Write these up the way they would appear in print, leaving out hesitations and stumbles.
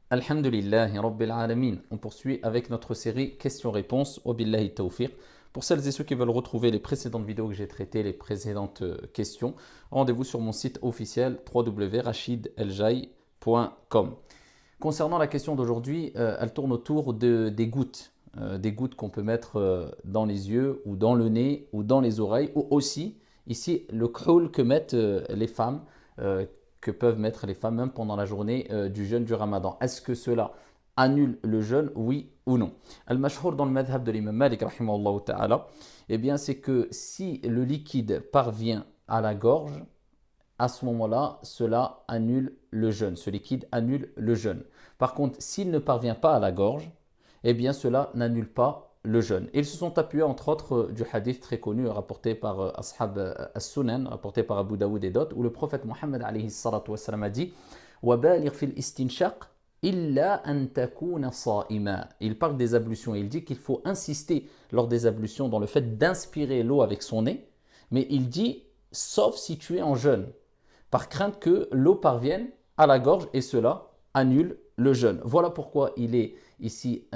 Alhamdulillahi Rabbil Alamin. On poursuit avec notre série questions-réponses. Wabillahi tawfiq. Pour celles et ceux qui veulent retrouver les précédentes vidéos que j'ai traitées, les précédentes questions, rendez-vous sur mon site officiel www.rachideljai.com. Concernant la question d'aujourd'hui, elle tourne autour des gouttes qu'on peut mettre dans les yeux ou dans le nez ou dans les oreilles, ou aussi ici le khul que mettent les femmes, que peuvent mettre les femmes même pendant la journée du jeûne du Ramadan. Est-ce que cela annule le jeûne, oui ou non? Al-mashhour dans le madhab de l'imam Malik, rahimahullah ta'ala, eh bien c'est que si le liquide parvient à la gorge, à ce moment-là, cela annule le jeûne. Ce liquide annule le jeûne. Par contre, s'il ne parvient pas à la gorge, eh bien cela n'annule pas le jeûne. Ils se sont appuyés entre autres du hadith très connu rapporté par Ashab as-Sunan, rapporté par Abu Daoud et d'autres, où le prophète Mohammed alayhi salatu wassalam a dit وَبَالِغْ فِي الْإِسْتِنْشَاقِ إِلَّا أَن تَكُونَ صَائِمًا. Il parle des ablutions et il dit qu'il faut insister lors des ablutions dans le fait d'inspirer l'eau avec son nez, mais il dit sauf si tu es en jeûne, par crainte que l'eau parvienne à la gorge et cela annule le jeûne. Voilà pourquoi il est ici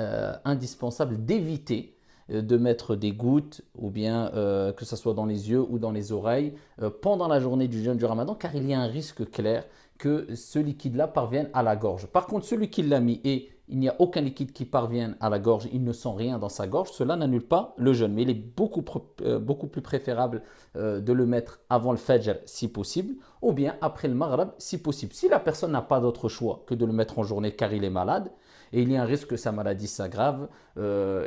indispensable d'éviter de mettre des gouttes ou bien que ce soit dans les yeux ou dans les oreilles pendant la journée du jeûne du Ramadan, car il y a un risque clair que ce liquide-là parvienne à la gorge. Par contre, celui qui l'a mis et il n'y a aucun liquide qui parvienne à la gorge, il ne sent rien dans sa gorge, cela n'annule pas le jeûne. Mais il est beaucoup plus préférable de le mettre avant le fajr si possible, ou bien après le maghrib si possible. Si la personne n'a pas d'autre choix que de le mettre en journée car il est malade, et il y a un risque que sa maladie s'aggrave,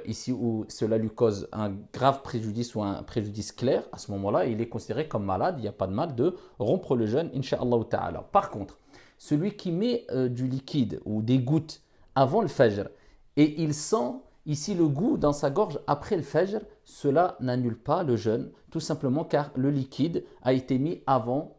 ici où cela lui cause un grave préjudice ou un préjudice clair, à ce moment-là, il est considéré comme malade, il n'y a pas de mal de rompre le jeûne, incha'Allah ta'ala. Par contre, celui qui met du liquide ou des gouttes avant le fajr et il sent ici le goût dans sa gorge après le fajr, cela n'annule pas le jeûne, tout simplement car le liquide a été mis avant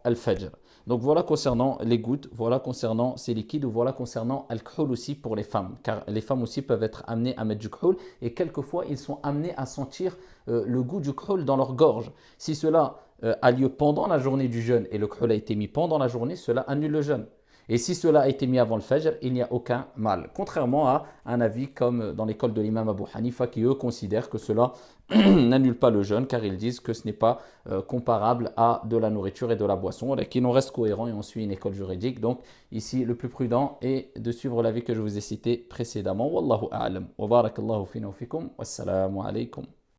le fajr. Donc voilà concernant les gouttes, voilà concernant ces liquides, ou voilà concernant le khul aussi pour les femmes, car les femmes aussi peuvent être amenées à mettre du khul et quelquefois ils sont amenés à sentir le goût du khul dans leur gorge. Si cela a lieu pendant la journée du jeûne et le khul a été mis pendant la journée, cela annule le jeûne. Et si cela a été mis avant le fajr, il n'y a aucun mal. Contrairement à un avis comme dans l'école de l'imam Abu Hanifa qui eux considèrent que cela n'annule pas le jeûne car ils disent que ce n'est pas comparable à de la nourriture et de la boisson. Et qu'on reste cohérent et on suit une école juridique. Donc ici le plus prudent est de suivre l'avis que je vous ai cité précédemment. Wallahu a'lam. Wa barakallahu fina wa fikum. Wassalamu alaikum.